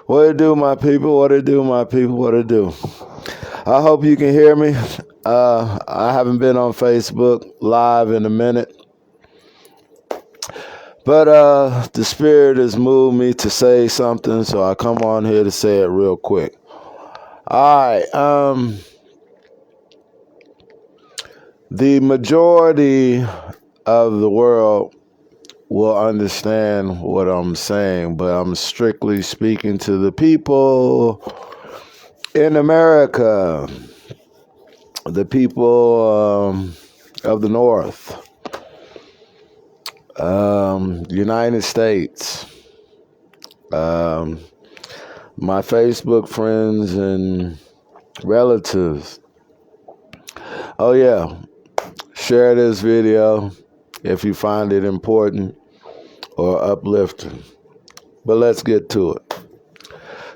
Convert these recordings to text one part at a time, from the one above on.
What it do, my people? What it do, my people? What it do? I hope you can hear me. I haven't been on Facebook Live in a minute, but the Spirit has moved me to say something, so I come on here to say it real quick. All right. The majority of the world will understand what I'm saying, but I'm strictly speaking to the people in America, the people of the North, United States, my Facebook friends and relatives. Oh yeah, share this video if you find it important or uplifting. But let's get to it.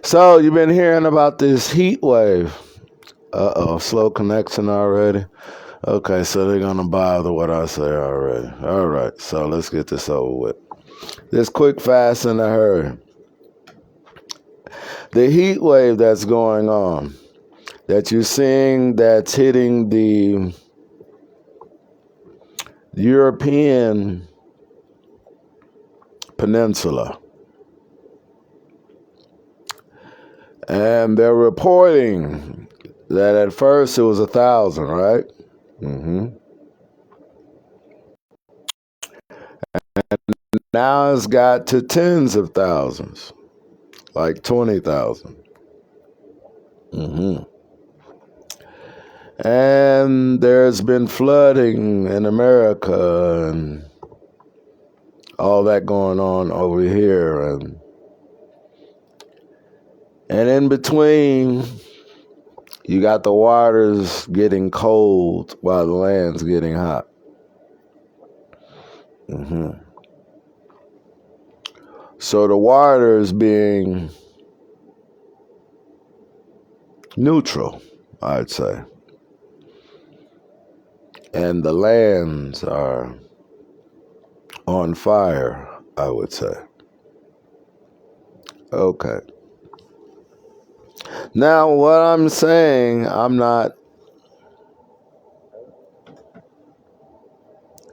So you've been hearing about this heat wave. Slow connection already. Okay, so they're gonna bother what I say already. All right, so let's get this over with. This quick, fast, in a hurry. The heat wave that's going on, that you're seeing, that's hitting the European peninsula. And they're reporting that at first it was 1,000, right? Now it's got to tens of thousands, like 20,000. And there's been flooding in America and all that going on over here. And in between, you got the waters getting cold while the land's getting hot. So the water is being neutral, I'd say. And the lands are on fire, I would say. Okay. Now, what I'm saying, I'm not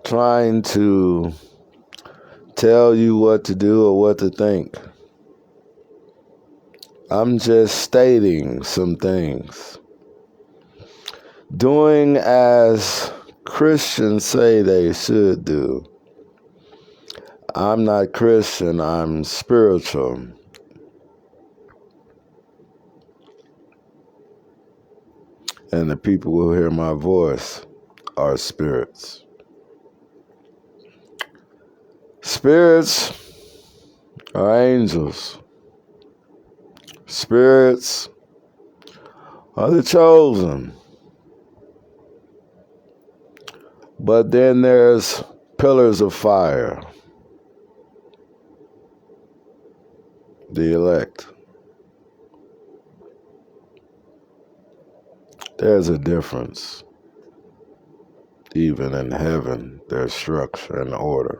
trying to tell you what to do or what to think. I'm just stating some things. Doing as Christians say they should do. I'm not Christian, I'm spiritual. And the people who hear my voice are spirits. Spirits are angels. Spirits are the chosen. But then there's pillars of fire, the elect. There's a difference. Even in heaven, there's structure and order.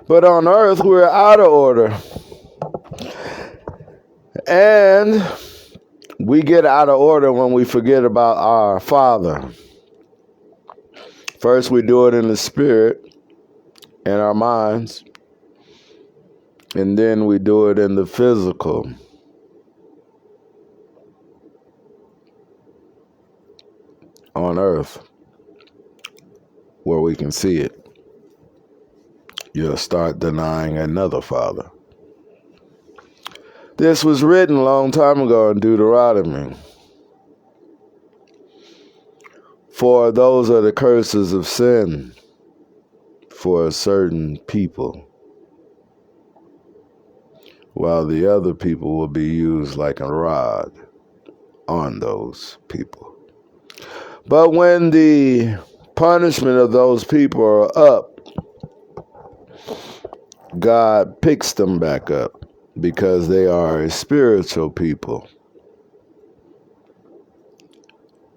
But on earth, we're out of order. And we get out of order when we forget about our Father. First, we do it in the spirit, in our minds. And then we do it in the physical. On earth, where we can see it. You'll start denying another father. This was written a long time ago in Deuteronomy. For those are the curses of sin for a certain people, while the other people will be used like a rod on those people. But when the punishment of those people are up, God picks them back up because they are a spiritual people,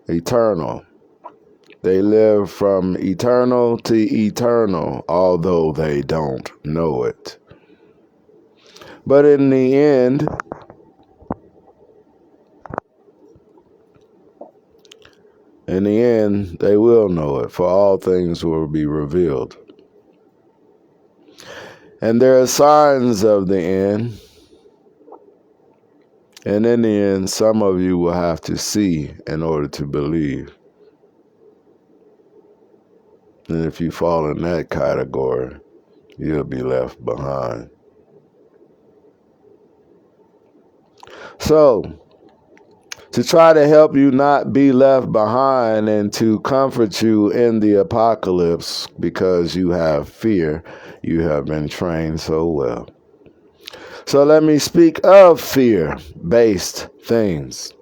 eternal. They live from eternal to eternal, although they don't know it. But in the end, they will know it, for all things will be revealed. And there are signs of the end. And in the end, some of you will have to see in order to believe. And if you fall in that category, you'll be left behind. So, to try to help you not be left behind and to comfort you in the apocalypse because you have fear, you have been trained so well. So let me speak of fear-based things.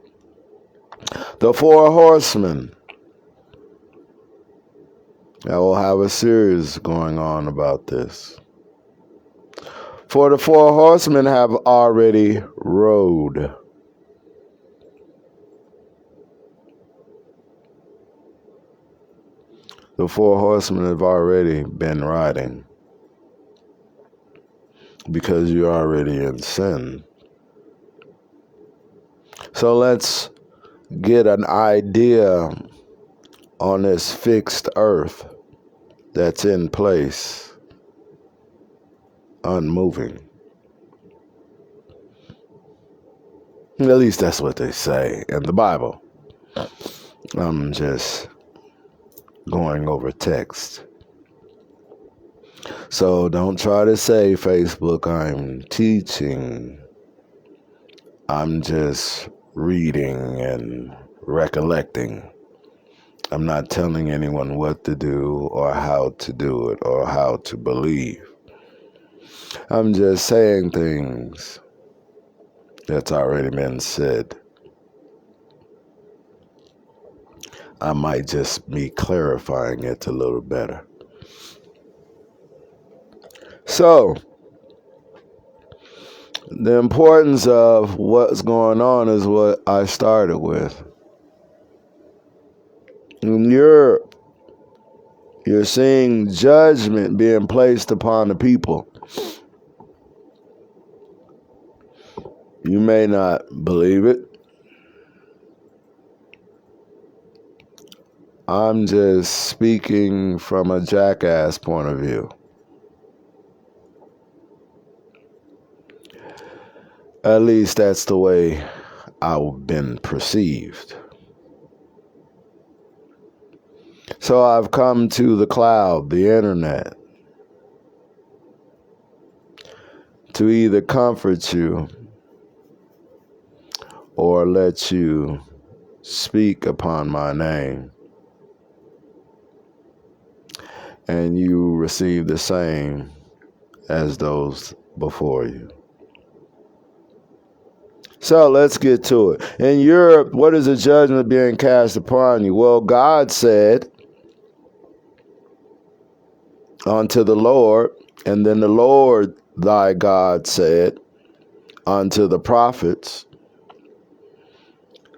The four horsemen. I will have a series going on about this. For the four horsemen have already rode. The four horsemen have already been riding because you're already in sin. So let's get an idea on this fixed earth that's in place, unmoving. At least that's what they say in the Bible. I'm just going over text. So don't try to say, Facebook, I'm teaching. I'm just reading and recollecting. I'm not telling anyone what to do or how to do it or how to believe. I'm just saying things that's already been said. I might just be clarifying it a little better. So, the importance of what's going on is what I started with. In Europe, you're seeing judgment being placed upon the people. You may not believe it. I'm just speaking from a jackass point of view. At least that's the way I've been perceived. So I've come to the cloud, the internet, to either comfort you or let you speak upon my name, and you receive the same as those before you. So let's get to it. In Europe, what is the judgment being cast upon you? Well, God said unto the Lord, and then the Lord thy God said unto the prophets,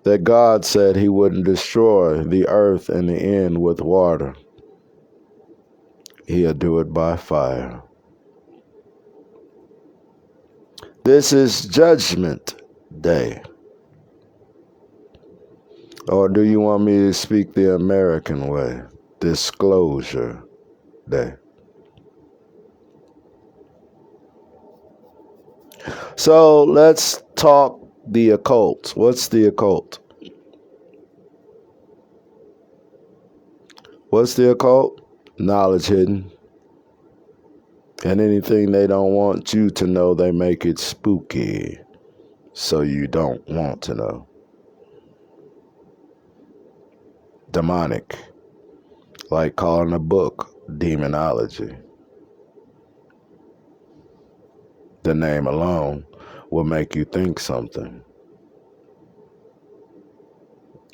that God said he wouldn't destroy the earth in the end with water. He'll do it by fire. This is Judgment Day. Or do you want me to speak the American way? Disclosure Day. So let's talk the occult. What's the occult? What's the occult? Knowledge hidden. And anything they don't want you to know, they make it spooky, so you don't want to know. Demonic, like calling a book demonology. The name alone will make you think something.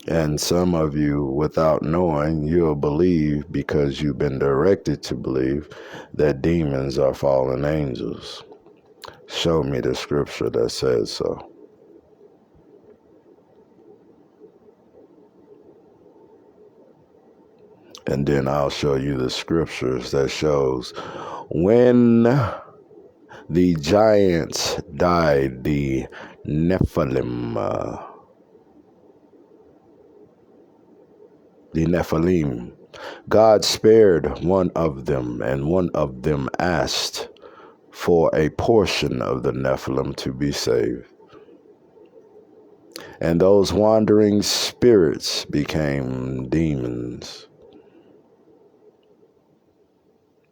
And some of you, without knowing, you'll believe because you've been directed to believe that demons are fallen angels. Show me the scripture that says so. And then I'll show you the scriptures that shows when the giants died, the Nephilim, God spared one of them, and one of them asked for a portion of the Nephilim to be saved. And those wandering spirits became demons.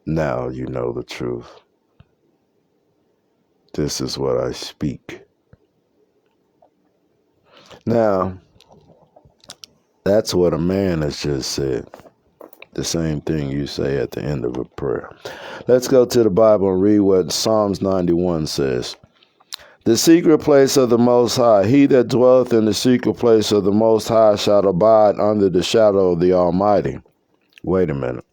Now you know the truth. This is what I speak. Now, that's what a man has just said. The same thing you say at the end of a prayer. Let's go to the Bible and read what Psalms 91 says. The secret place of the Most High, he that dwelleth in the secret place of the Most High shall abide under the shadow of the Almighty. Wait a minute.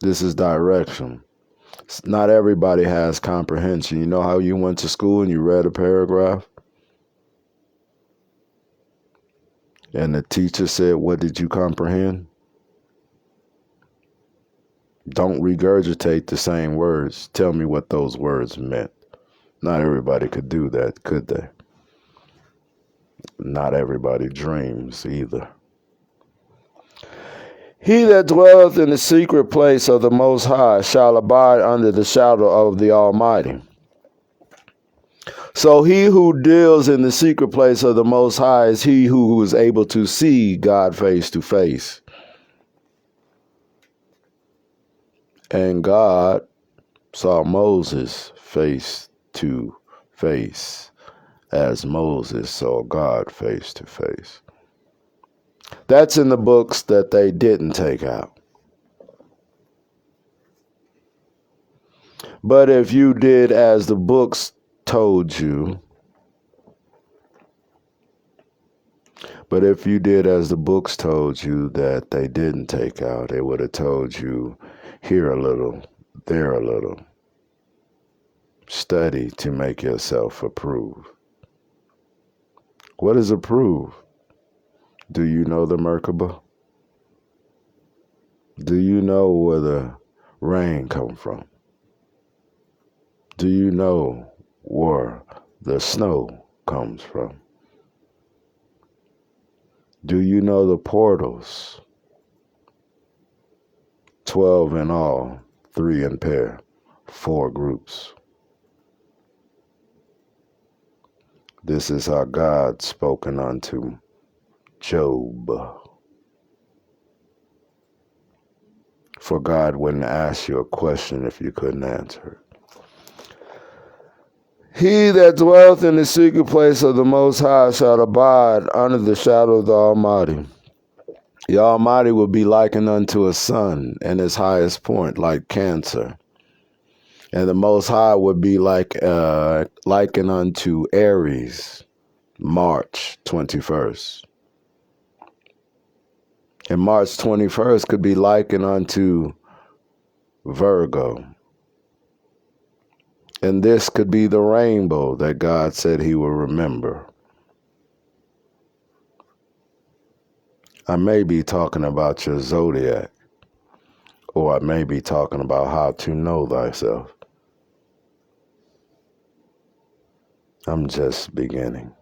This is direction. Not everybody has comprehension. You know how you went to school and you read a paragraph? And the teacher said, what did you comprehend? Don't regurgitate the same words. Tell me what those words meant. Not everybody could do that, could they? Not everybody dreams either. He that dwelleth in the secret place of the Most High shall abide under the shadow of the Almighty. So he who deals in the secret place of the Most High is he who is able to see God face to face. And God saw Moses face to face as Moses saw God face to face. That's in the books that they didn't take out. But if you did as the books told you, that they didn't take out, they would have told you here a little, there a little. Study to make yourself approve. What is approve? Do you know the Merkaba? Do you know where the rain come from? Do you know where the snow comes from? Do you know the portals? 12 in all, 3 in pair, 4 groups. This is how God spoken unto Job. For God wouldn't ask you a question if you couldn't answer it. He that dwelleth in the secret place of the Most High shall abide under the shadow of the Almighty. The Almighty will be likened unto a sun in its highest point, like Cancer. And the Most High would be likened unto Aries, March 21st. And March 21st could be likened unto Virgo. And this could be the rainbow that God said he will remember. I may be talking about your zodiac, or I may be talking about how to know thyself. I'm just beginning.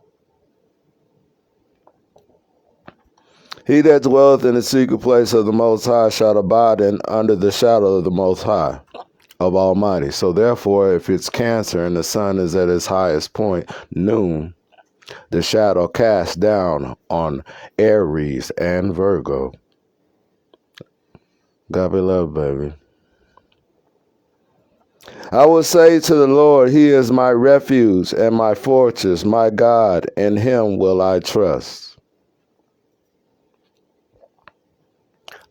He that dwelleth in the secret place of the Most High shall abide under the shadow of the Most High, of Almighty. So therefore, if it's Cancer and the sun is at its highest point, noon, the shadow cast down on Aries and Virgo. God be loved, baby. I will say to the Lord, he is my refuge and my fortress, my God, in him will I trust.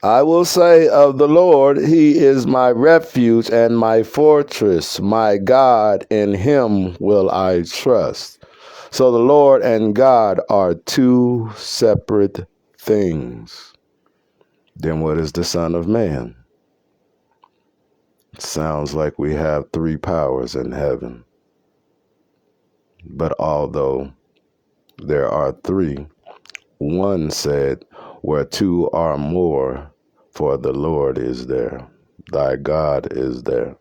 I will say of the Lord, he is my refuge and my fortress, my God, in him will I trust. So the Lord and God are 2 separate things. Then what is the Son of Man? Sounds like we have 3 powers in heaven. But although there are 3, one said, where 2 are more, for the Lord is there. Thy God is there.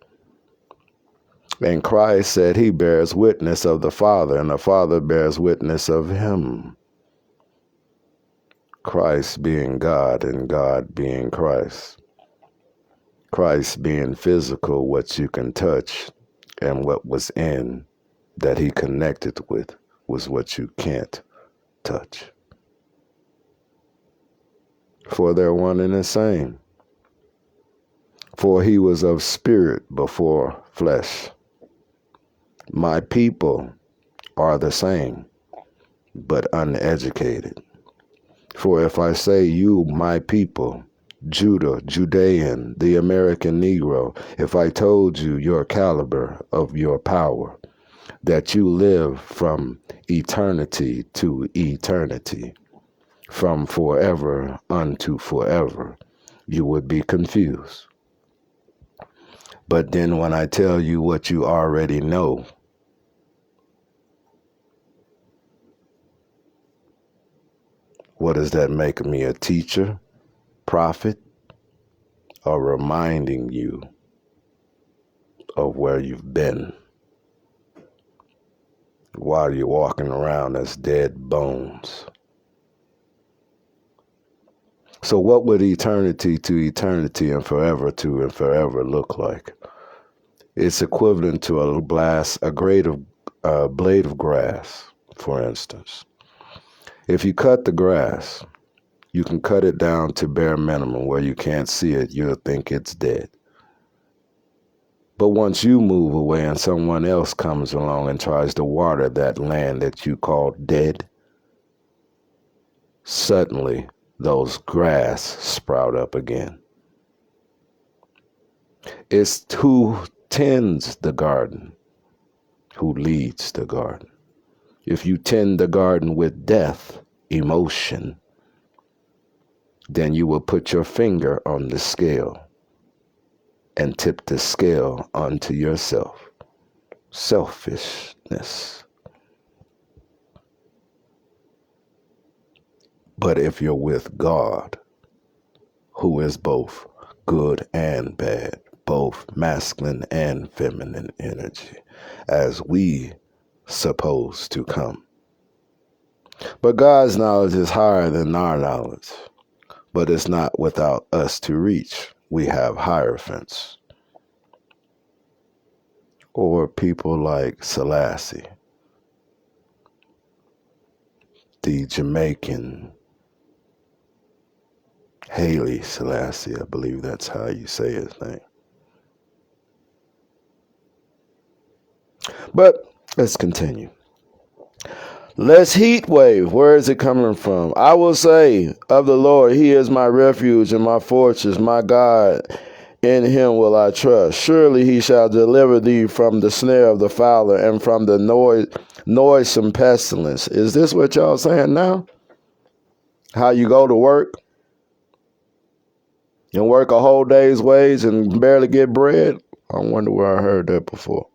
And Christ said he bears witness of the Father, and the Father bears witness of him. Christ being God and God being Christ. Christ being physical, what you can touch, and what was in that he connected with was what you can't touch. For they're one and the same. For he was of spirit before flesh. My people are the same, but uneducated. For if I say you, my people, Judah, Judean, the American Negro, if I told you your caliber of your power, that you live from eternity to eternity, from forever unto forever, you would be confused. But then when I tell you what you already know, what does that make me? A teacher, prophet, or reminding you of where you've been while you're walking around as dead bones? So what would eternity to eternity and forever to and forever look like? It's equivalent to a blade of grass, for instance. If you cut the grass, you can cut it down to bare minimum where you can't see it, you'll think it's dead. But once you move away and someone else comes along and tries to water that land that you call dead, suddenly those grass sprout up again. It's who tends the garden who leads the garden. If you tend the garden with death, emotion, then you will put your finger on the scale and tip the scale onto yourself. Selfishness. But if you're with God, who is both good and bad, both masculine and feminine energy, as we supposed to come. But God's knowledge is higher than our knowledge, but it's not without us to reach. We have hierophants, or people like Selassie, the Jamaican Haile Selassie, I believe that's how you say his name. But let's continue. Let's heat wave. Where is it coming from? I will say of the Lord, he is my refuge and my fortress, my God. In him will I trust. Surely he shall deliver thee from the snare of the fowler and from the noisome pestilence. Is this what y'all saying now? How you go to work and work a whole day's wage and barely get bread? I wonder where I heard that before.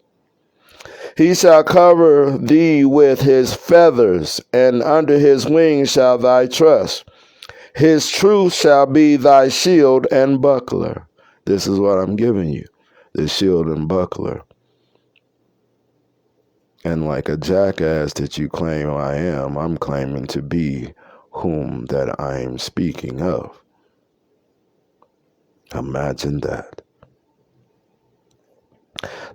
He shall cover thee with his feathers, and under his wings shall thy trust. His truth shall be thy shield and buckler. This is what I'm giving you, the shield and buckler. And like a jackass that you claim I am, I'm claiming to be whom that I am speaking of. Imagine that.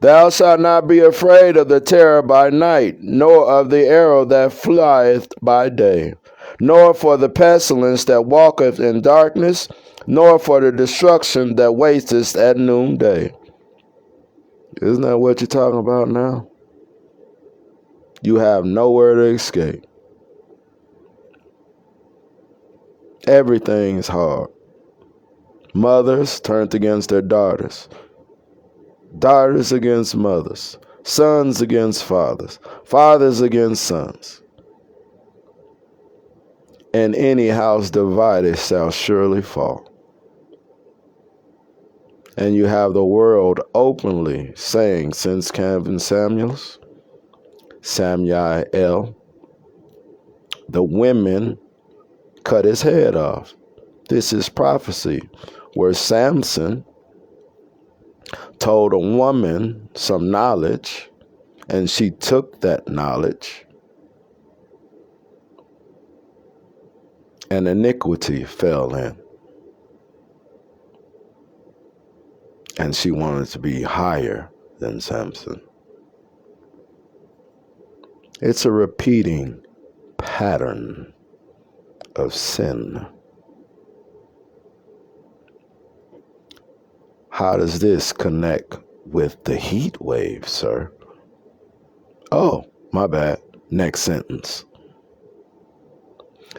Thou shalt not be afraid of the terror by night, nor of the arrow that flieth by day, nor for the pestilence that walketh in darkness, nor for the destruction that wasteth at noonday. Isn't that what you're talking about now? You have nowhere to escape. Everything is hard. Mothers turned against their daughters. Daughters against mothers. Sons against fathers. Fathers against sons. And any house divided shall surely fall. And you have the world openly saying, since Kevin Samuels, Samuel, the women cut his head off. This is prophecy, where Samson told a woman some knowledge, and she took that knowledge, and iniquity fell in. And she wanted to be higher than Samson. It's a repeating pattern of sin. How does this connect with the heat wave, sir? Oh, my bad. Next sentence.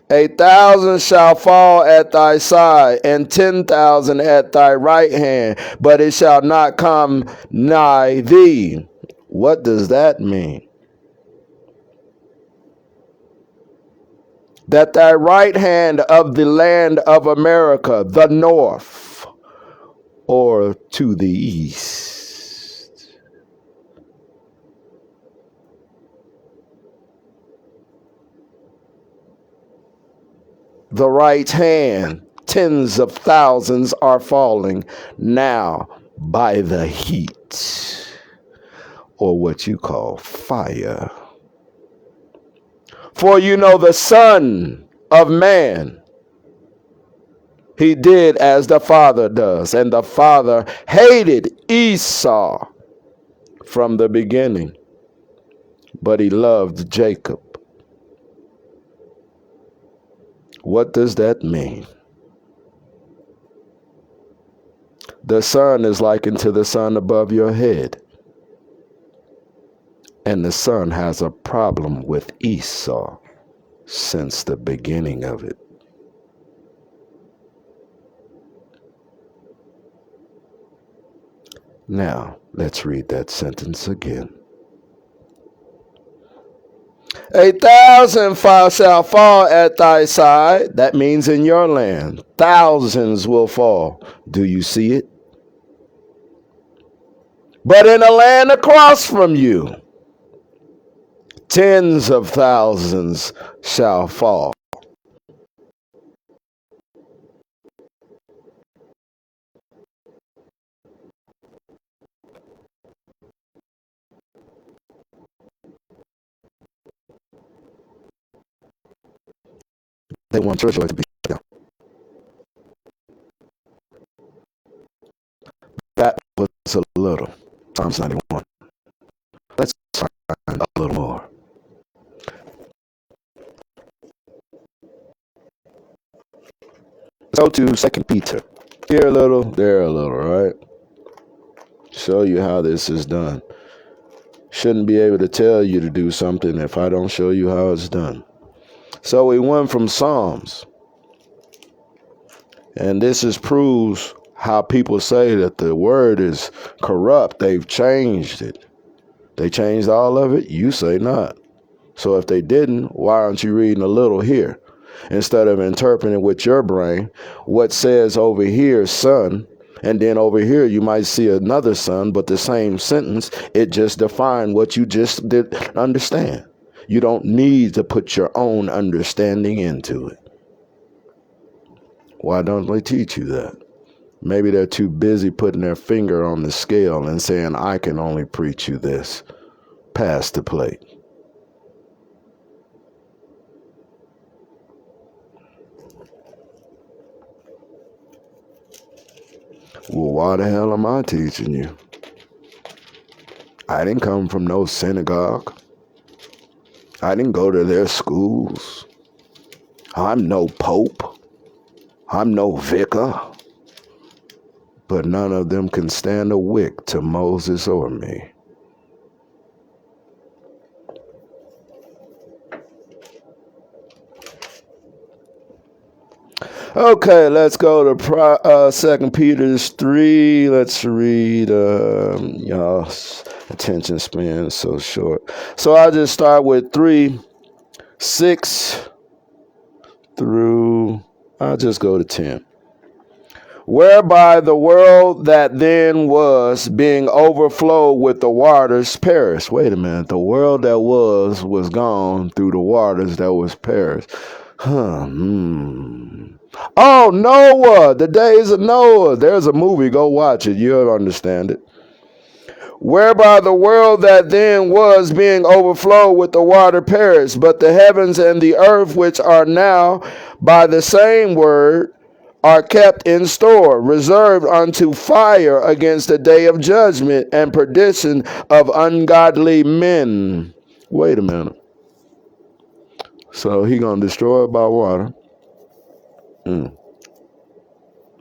1,000 shall fall at thy side, and 10,000 at thy right hand, but it shall not come nigh thee. What does that mean? That thy right hand of the land of America, the north, or to the east. The right hand, tens of thousands are falling now by the heat, or what you call fire. For you know the Son of Man, he did as the Father does, and the Father hated Esau from the beginning, but he loved Jacob. What does that mean? The sun is likened to the sun above your head. And the sun has a problem with Esau since the beginning of it. Now, let's read that sentence again. 1,000 shall fall at thy side. That means in your land. Thousands will fall. Do you see it? But in a land across from you, tens of thousands shall fall. They want church to be shut down. That was a little. Psalms 91. Let's find a little more. Let's go to 2 Peter. Here a little, there a little, right? Show you how this is done. Shouldn't be able to tell you to do something if I don't show you how it's done. So we went from Psalms. And this proves how people say that the word is corrupt. They've changed it. They changed all of it. You say not. So if they didn't, why aren't you reading a little here? Instead of interpreting with your brain what says over here, son, and then over here you might see another son, but the same sentence, it just defined what you just did understand. You don't need to put your own understanding into it. Why don't they teach you that? Maybe they're too busy putting their finger on the scale and saying, I can only preach you this. Pass the plate. Well, why the hell am I teaching you? I didn't come from no synagogue. I didn't go to their schools. I'm no pope. I'm no vicar. But none of them can stand a wick to Moses or me. Okay, let's go to 2 Peter 3. Let's read, y'all's attention span is so short. So I'll just start with 3:6 through, I'll just go to 10. Whereby the world that then was, being overflowed with the waters, perished. Wait a minute, the world that was gone through the waters that was perished. Oh, Noah, the days of Noah. There's a movie. Go watch it. You'll understand it. Whereby the world that then was being overflowed with the water perished, but the heavens and the earth which are now by the same word are kept in store, reserved unto fire against the day of judgment and perdition of ungodly men. Wait a minute. So he gonna destroy it by water.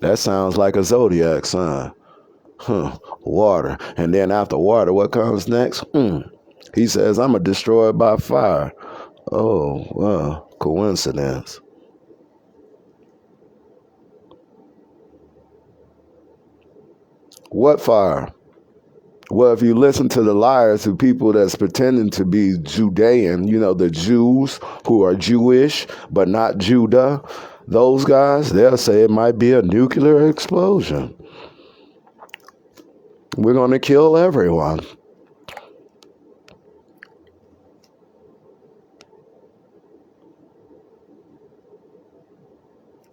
That sounds like a zodiac sign. Water. And then after water, what comes next? He says, I'm gonna destroy it by fire. Oh, well, coincidence. What fire? Well, if you listen to the liars, who people that's pretending to be Judean, the Jews who are Jewish but not Judah, those guys, they'll say it might be a nuclear explosion. We're going to kill everyone.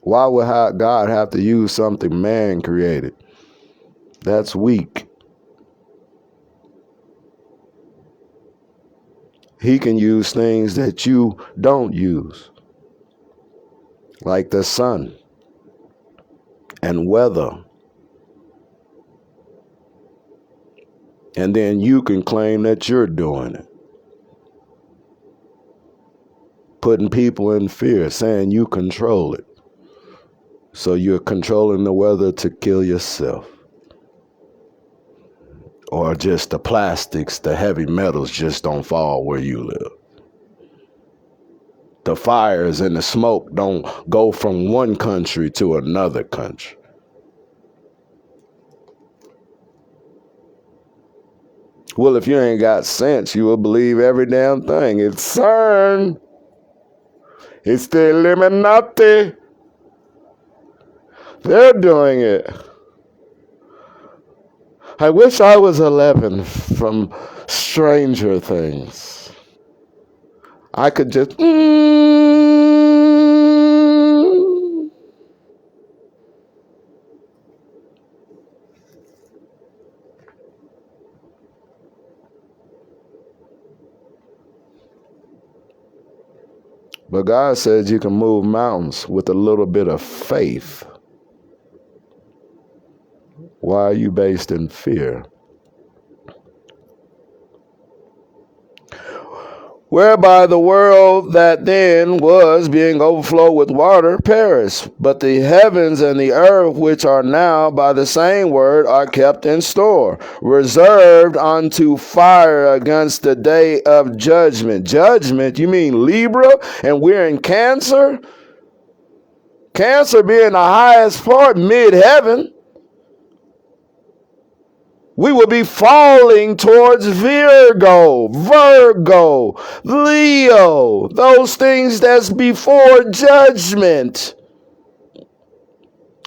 Why would God have to use something man created? That's weak. He can use things that you don't use, like the sun and weather. And then you can claim that you're doing it. Putting people in fear, saying you control it. So you're controlling the weather to kill yourself. Or just the plastics, the heavy metals just don't fall where you live. The fires and the smoke don't go from one country to another country. Well, if you ain't got sense, you will believe every damn thing. It's CERN. It's the Illuminati. They're doing it. I wish I was 11 from Stranger Things. I could just... But God says you can move mountains with a little bit of faith. Why are you based in fear? Whereby the world that then was being overflowed with water perished, but the heavens and the earth which are now by the same word are kept in store, reserved unto fire against the day of judgment. Judgment? You mean Libra and we're in Cancer? Cancer being the highest part, mid-heaven. We will be falling towards Virgo, Leo, those things that's before judgment.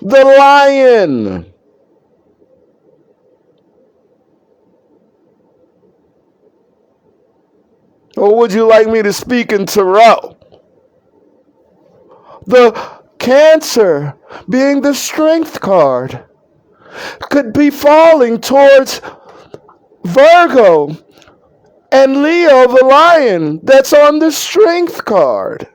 The lion. Or would you like me to speak in Tarot? The Cancer, being the strength card, could be falling towards Virgo and Leo, the lion, that's on the strength card.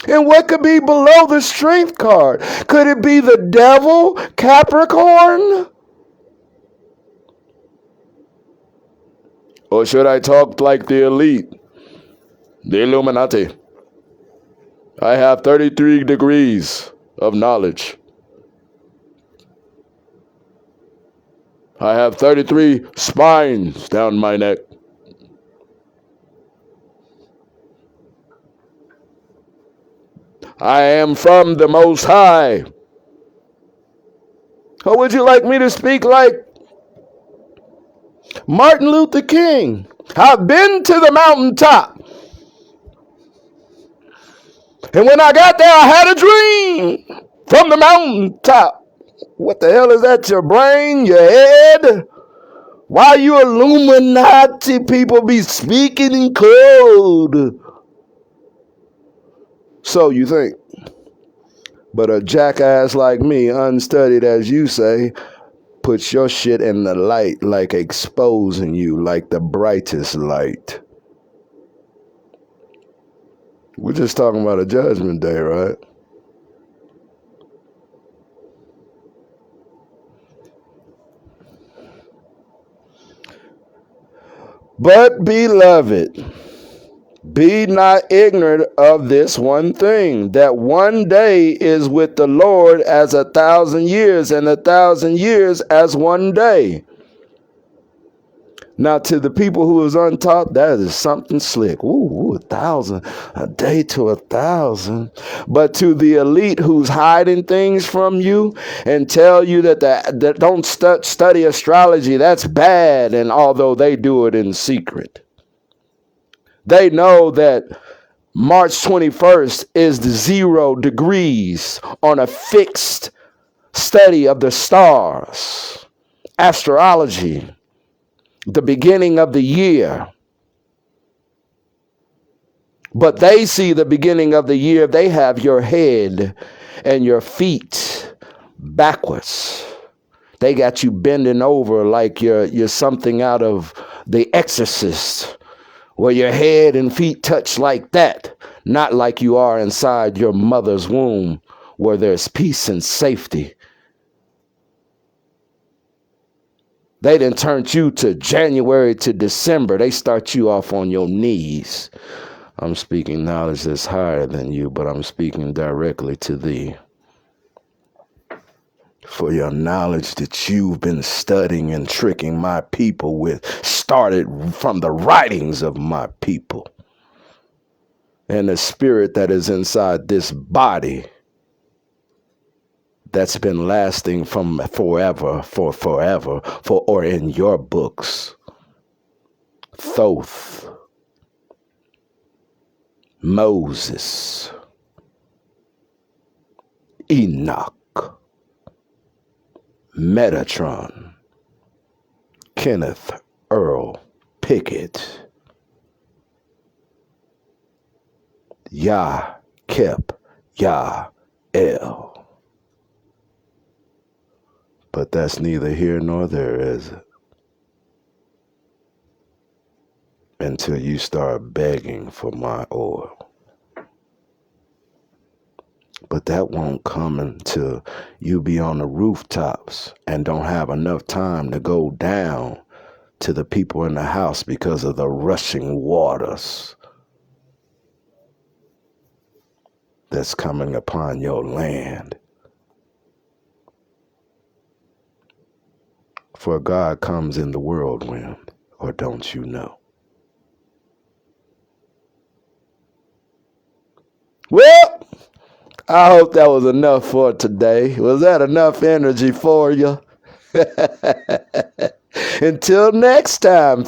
And what could be below the strength card? Could it be the devil, Capricorn? Or should I talk like the elite, the Illuminati? I have 33 degrees of knowledge. I have 33 spines down my neck. I am from the Most High. Or would you like me to speak like Martin Luther King? I've been to the mountaintop. And when I got there, I had a dream from the mountaintop. What the hell is that, your brain, your head? Why you Illuminati people be speaking in code? So you think. But a jackass like me, unstudied as you say, puts your shit in the light, like exposing you like the brightest light. We're just talking about a judgment day, right? But beloved, be not ignorant of this one thing, that one day is with the Lord as 1,000 years, and 1,000 years as one day. Now, to the people who is untaught, that is something slick. Ooh, 1,000, a day to 1,000. But to the elite who's hiding things from you and tell you that don't study astrology, that's bad, and although they do it in secret. They know that March 21st is the 0 degrees on a fixed study of the stars, astrology, the beginning of the year. But they see the beginning of the year, they have your head and your feet backwards. They got you bending over like you're something out of The Exorcist, where your head and feet touch like that, not like you are inside your mother's womb, where there's peace and safety. They done turned you to January to December. They start you off on your knees. I'm speaking knowledge that's higher than you, but I'm speaking directly to thee. For your knowledge that you've been studying and tricking my people with started from the writings of my people. And the spirit that is inside this body that's been lasting from forever, or in your books. Thoth, Moses, Enoch, Metatron, Kenneth Earl Pickett, Yah Kep Yah El. But that's neither here nor there, is it? Until you start begging for my oil. But that won't come until you be on the rooftops and don't have enough time to go down to the people in the house because of the rushing waters that's coming upon your land. For God comes in the whirlwind, or don't you know? Well, I hope that was enough for today. Was that enough energy for you? Until next time.